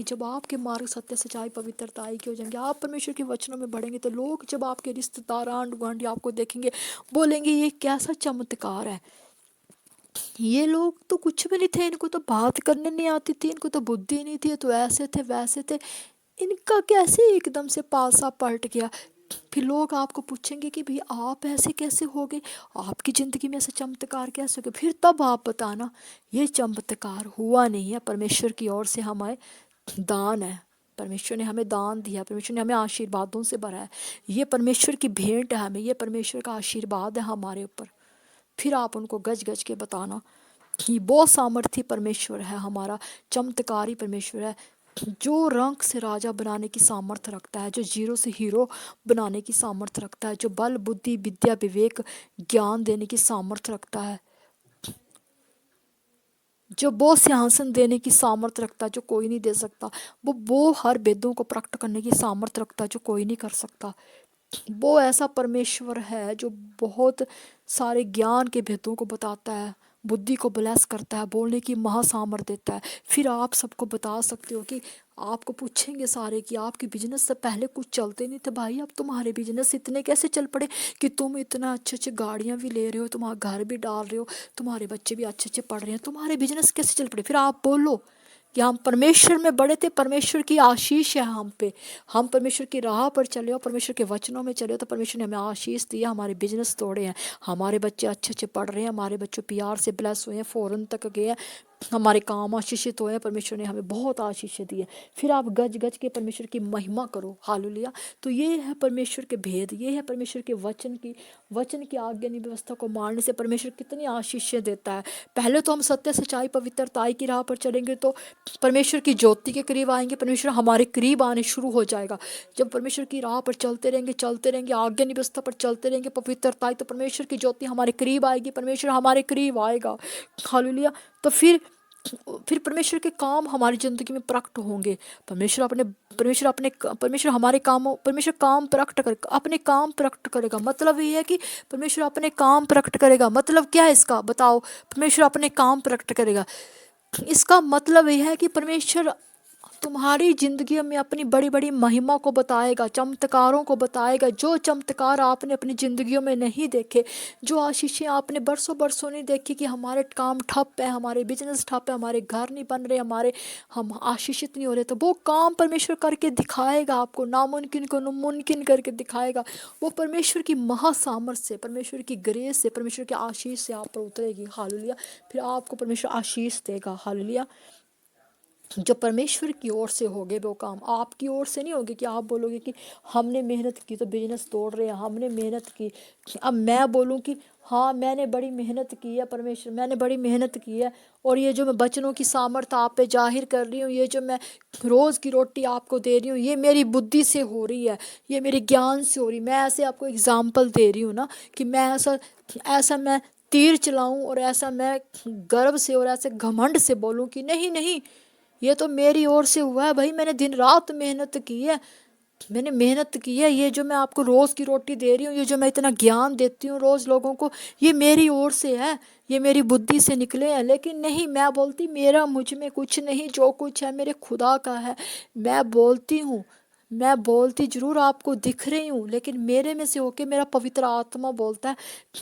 जब आपके मार्ग सत्य सच्चाई पवित्रताई के हो जाएंगे, आप परमेश्वर के वचनों में बढ़ेंगे, तो लोग जब आपके रिश्तेदार आंढ गुआंढ आपको देखेंगे, बोलेंगे ये कैसा चमत्कार है। ये लोग तो कुछ भी नहीं थे, इनको तो बात करने नहीं आती थी, इनको तो बुद्धि नहीं थी, तो ऐसे थे वैसे थे, इनका कैसे एकदम से पासा पलट गया। फिर लोग आपको पूछेंगे कि भाई आप ऐसे कैसे हो गए, आपकी ज़िंदगी में ऐसा चमत्कार कैसे हो गया। फिर तब आप बताना ये चमत्कार हुआ नहीं है, परमेश्वर की ओर से हमें दान है, परमेश्वर ने हमें दान दिया, परमेश्वर ने हमें आशीर्वादों से भरा है, ये परमेश्वर की भेंट है हमें, ये परमेश्वर का आशीर्वाद है हमारे ऊपर। फिर आप उनको गज गज के बताना कि बहुत सामर्थी परमेश्वर है हमारा, चमत्कारी परमेश्वर है, जो रंक से राजा बनाने की सामर्थ्य रखता है, जो जीरो से हीरो बनाने की सामर्थ्य रखता है, जो बल बुद्धि विद्या विवेक ज्ञान देने की सामर्थ्य रखता है, जो वो सिंहासन देने की सामर्थ्य रखता है जो कोई नहीं दे सकता, वो हर वेदों को प्रकट करने की सामर्थ्य रखता है जो कोई नहीं कर सकता। वो ऐसा परमेश्वर है जो बहुत सारे ज्ञान के भेदों को बताता है, बुद्धि को ब्लेस करता है, बोलने की महासामर्थ्य देता है। फिर आप सबको बता सकते हो कि आपको पूछेंगे सारे कि आपके बिजनेस से पहले कुछ चलते नहीं थे भाई, अब तुम्हारे बिजनेस इतने कैसे चल पड़े कि तुम इतना अच्छे अच्छे गाड़ियाँ भी ले रहे हो, तुम्हारा घर भी डाल रहे हो, तुम्हारे बच्चे भी अच्छे अच्छे पढ़ रहे हैं, तुम्हारे बिजनेस कैसे चल पड़े। फिर आप बोलो कि हम परमेश्वर में बड़े थे, परमेश्वर की आशीष है हम पे, हम परमेश्वर की राह पर चले हो, परमेश्वर के वचनों में चले हो, तो परमेश्वर ने हमें आशीष दिया, हमारे बिजनेस तोड़े हैं, हमारे बच्चे अच्छे अच्छे पढ़ रहे हैं, हमारे बच्चों पीआर से ब्लेस हुए हैं, फॉरेन तक गए हैं, हमारे काम आशीषित हुए हैं, परमेश्वर ने हमें बहुत आशीष दी है। फिर आप गज गज के परमेश्वर की महिमा करो, हालेलुया। तो ये है परमेश्वर के भेद, ये है परमेश्वर के वचन की आज्ञा व्यवस्था को मानने से परमेश्वर कितनी आशीष देता है। पहले तो हम सत्य सच्चाई पवित्रताई की राह पर चलेंगे तो परमेश्वर की ज्योति के करीब आएंगे, परमेश्वर हमारे करीब आने शुरू हो जाएगा। जब परमेश्वर की राह पर चलते रहेंगे आज्ञा व्यवस्था पर चलते रहेंगे पवित्रताई, तो परमेश्वर की ज्योति हमारे करीब आएगी, परमेश्वर हमारे करीब आएगा, हालेलुया। तो फिर परमेश्वर के काम हमारी ज़िंदगी में प्रकट होंगे। परमेश्वर काम प्रकट कर अपने काम प्रकट करेगा। मतलब ये है कि परमेश्वर अपने काम प्रकट करेगा। मतलब क्या है इसका बताओ, परमेश्वर अपने काम प्रकट करेगा, इसका मतलब यह है कि परमेश्वर तुम्हारी जिंदगी में अपनी बड़ी बड़ी महिमा को बताएगा, चमत्कारों को बताएगा, जो चमत्कार आपने अपनी जिंदगियों में नहीं देखे, जो आशीषें आपने बरसों बरसों नहीं देखी कि हमारे काम ठप है, हमारे बिजनेस ठप है, हमारे घर नहीं बन रहे, हम आशीषित नहीं हो रहे, तो वो काम परमेश्वर करके दिखाएगा आपको, नामुमकिन को मुमकिन करके दिखाएगा। वो परमेश्वर की महासामर्थ से, परमेश्वर की ग्रेस से, परमेश्वर की आशीष से आप पर उतरेगी, हालेलुया। फिर आपको परमेश्वर आशीष देगा, हालेलुया। जो परमेश्वर की ओर से होगे वो काम, आपकी ओर से नहीं होगे कि आप बोलोगे कि हमने मेहनत की तो बिजनेस तोड़ रहे हैं, हमने मेहनत की। अब मैं बोलूँ कि हाँ मैंने बड़ी मेहनत की है परमेश्वर, मैंने बड़ी मेहनत की है, और ये जो मैं वचनों की सामर्थ्य आप पे जाहिर कर रही हूँ, ये जो मैं रोज़ की रोटी आपको दे रही हूँ, ये मेरी बुद्धि से हो रही है, ये मेरे ज्ञान से हो रही। मैं ऐसे आपको एग्जाम्पल दे रही हूँ ना कि मैं ऐसा मैं तीर चलाऊँ और ऐसा मैं गर्व से और ऐसे घमंड से बोलूँ कि नहीं नहीं, ये तो मेरी ओर से हुआ है भाई, मैंने दिन रात मेहनत की है, मैंने मेहनत की है। ये जो मैं आपको रोज़ की रोटी दे रही हूँ, ये जो मैं इतना ज्ञान देती हूँ रोज़ लोगों को, ये मेरी ओर से है, ये मेरी बुद्धि से निकले हैं। लेकिन नहीं, मैं बोलती मेरा मुझ में कुछ नहीं, जो कुछ है मेरे खुदा का है। मैं बोलती हूँ, मैं बोलती जरूर आपको दिख रही हूँ, लेकिन मेरे में से होके मेरा पवित्र आत्मा बोलता है,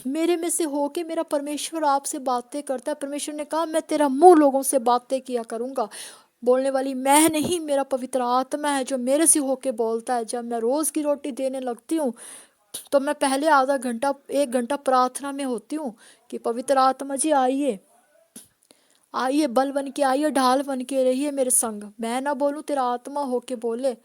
मेरे में से होके मेरा परमेश्वर आपसे बातें करता है। परमेश्वर ने कहा मैं तेरा मुंह लोगों से बातें किया करूँगा, बोलने वाली मैं नहीं, मेरा पवित्र आत्मा है जो मेरे से होके बोलता है। जब मैं रोज़ की रोटी देने लगती हूँ तो मैं पहले आधा घंटा 1 घंटा प्रार्थना में होती हूँ कि पवित्र आत्मा जी आइए, आइए, बल बन के आइए, ढाल बन के रहिए मेरे संग। मैं ना बोलूँ, तेरा आत्मा होके बोले।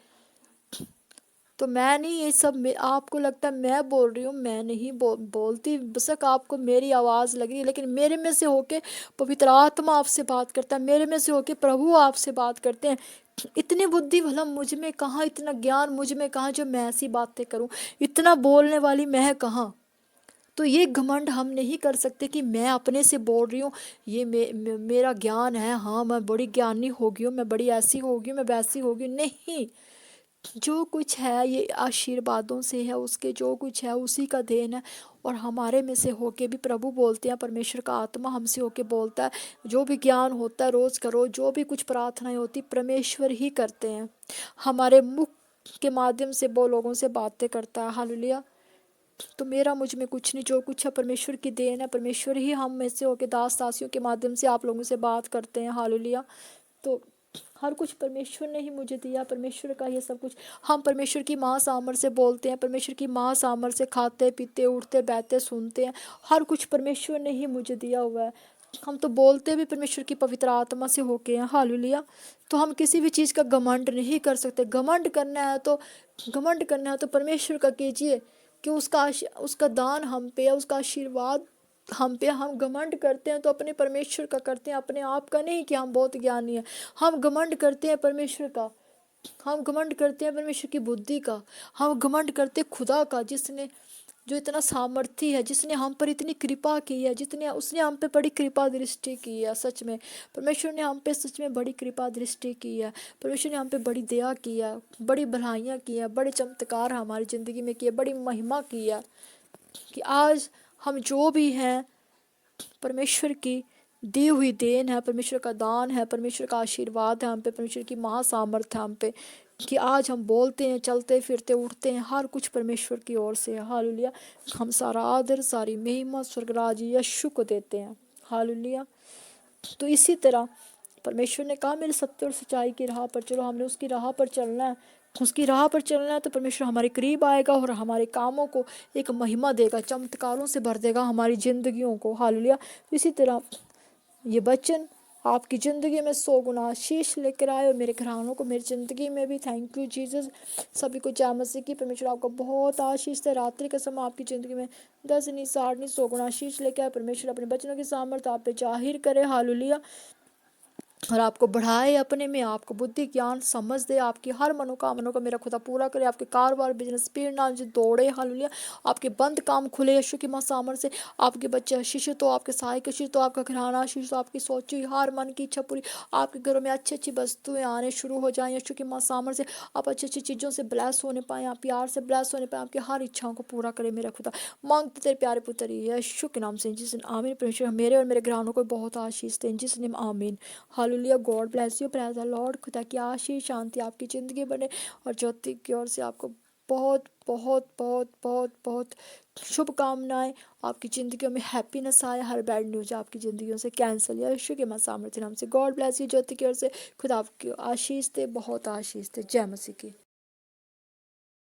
तो मैं नहीं, ये सब आपको लगता है मैं बोल रही हूँ, मैं नहीं बोलती, बेशक आपको मेरी आवाज़ लग रही है, लेकिन मेरे में से होके पवित्र आत्मा आपसे बात करता है, मेरे में से होके प्रभु आपसे बात करते हैं। इतनी बुद्धि भला मुझ में कहाँ, इतना ज्ञान मुझ में कहाँ जो मैं ऐसी बातें करूँ, इतना बोलने वाली मैं कहाँ। तो ये घमंड हम नहीं कर सकते कि मैं अपने से बोल रही हूँ, ये मेरा ज्ञान है, हाँ मैं बड़ी ज्ञानी हो गई हूँ, मैं बड़ी ऐसी हो गई हूँ, मैं वैसी हो गई हूँ। नहीं, जो कुछ है ये आशीर्वादों से है, उसके जो कुछ है उसी का देन है। और हमारे में से होके भी प्रभु बोलते हैं, परमेश्वर का आत्मा हमसे होके बोलता है, जो भी ज्ञान होता है रोज़ करो, जो भी कुछ प्रार्थनाएं होती परमेश्वर ही करते हैं। हमारे मुख के माध्यम से वो लोगों से बातें करता है। हालेलुया। तो मेरा मुझ में कुछ नहीं, जो कुछ है परमेश्वर की देन है। परमेश्वर ही हम में से होके दास दासियों के माध्यम से आप लोगों से बात करते हैं। हालेलुया। तो हर कुछ परमेश्वर ने ही मुझे दिया, परमेश्वर का ये सब कुछ। हम परमेश्वर की महासामर्थ से बोलते हैं, परमेश्वर की महासामर्थ से खाते पीते उठते बैठते सुनते हैं। हर कुछ परमेश्वर ने ही मुझे दिया हुआ है। हम तो बोलते भी परमेश्वर की पवित्र आत्मा से होके हैं। हालेलुया। तो हम किसी भी चीज़ का घमंड नहीं कर सकते। घमंड करना है तो परमेश्वर का कीजिए, कि उसका दान हम पे है, उसका आशीर्वाद हम पे। हम घमंड करते हैं तो अपने परमेश्वर का करते हैं, अपने आप का नहीं कि हम बहुत ज्ञानी हैं। हम घमंड करते हैं परमेश्वर का, हम घमंड करते हैं परमेश्वर की बुद्धि का, हम घमंड करते हैं खुदा का, जिसने जो इतना सामर्थी है, जिसने हम पर इतनी कृपा की है, जितने उसने हम पे बड़ी कृपा दृष्टि की है। सच में परमेश्वर ने हम पे सच में बड़ी कृपा दृष्टि की है। परमेश्वर ने हम पे बड़ी दया की है, बड़ी भलाइयाँ की है, बड़े चमत्कार हमारी ज़िंदगी में किए, बड़ी महिमा की है, कि आज हम जो भी हैं परमेश्वर की दी हुई देन है, परमेश्वर का दान है, परमेश्वर का आशीर्वाद है हम पे, परमेश्वर की महासामर्थ है हम पे, कि आज हम बोलते हैं, चलते फिरते उठते हैं, हर कुछ परमेश्वर की ओर से है। हालेलुया। हम सारा आदर सारी महिमा स्वर्गराज यीशु को देते हैं। हालेलुया। तो इसी तरह परमेश्वर ने कहा मेरे सत्य और सच्चाई की राह पर चलो। हमने उसकी राह पर चलना है, उसकी राह पर चलना है तो परमेश्वर हमारे करीब आएगा और हमारे कामों को एक महिमा देगा, चमत्कारों से भर देगा हमारी जिंदगियों को। हालेलुया। तो इसी तरह ये वचन आपकी ज़िंदगी में 100 गुना आशीष लेकर आए, और मेरे घरानों को मेरी ज़िंदगी में भी। Thank you Jesus. सभी को जय मसीह की। परमेश्वर आपको बहुत आशीष दे। रात्रि के समय आपकी ज़िंदगी में 10 नहीं 60 नहीं 100 गुना आशीष लेकर आए। परमेश्वर अपने बचनों की सामर्थ्य आप पे जाहिर करे। हालेलुया। और आपको बढ़ाए अपने में, आपको बुद्धि ज्ञान समझ दे, आपकी हर मनोकामना को मेरा खुदा पूरा करे, आपके कारोबार बिजनेस स्पीड नाम से दौड़े। हालेलुया। आपके बंद काम खुले यीशु की सामर्थ से। आपके बच्चे आशीषित हो, आपके सहायक आशीषित हो, आपका घराना आशीषित हो, आपकी सोची हर मन की इच्छा पूरी, आपके घरों में अच्छी अच्छी वस्तुएं आने शुरू हो जाएं यीशु की सामर्थ से। आप अच्छी अच्छी चीज़ों से ब्लेस होने पाएँ, आप प्यार से ब्लेस होने पाएँ, आपकी हर इच्छाओं को पूरा करे मेरा खुदा। मांगते तेरे प्यारे पुत्र यीशु के नाम से, जिस आमीन। परमेश्वर मेरे और मेरे घरानों को बहुत आशीष दें, जिस नेम आमीन। Hallelujah. God bless you, praise the Lord. खुदा की आशीष शांति आपकी ज़िंदगी बने, और ज्योति की ओर से आपको बहुत बहुत बहुत बहुत बहुत शुभकामनाएं। आपकी ज़िंदगियों में हैप्पीनेस आए, हर बैड न्यूज आपकी ज़िंदगियों से कैंसिल या यीशु के सामर्थ्य नाम से। God bless you. ज्योति की ओर से खुदा आपकी आशीष दे, बहुत आशीष दे। जय मसीह की।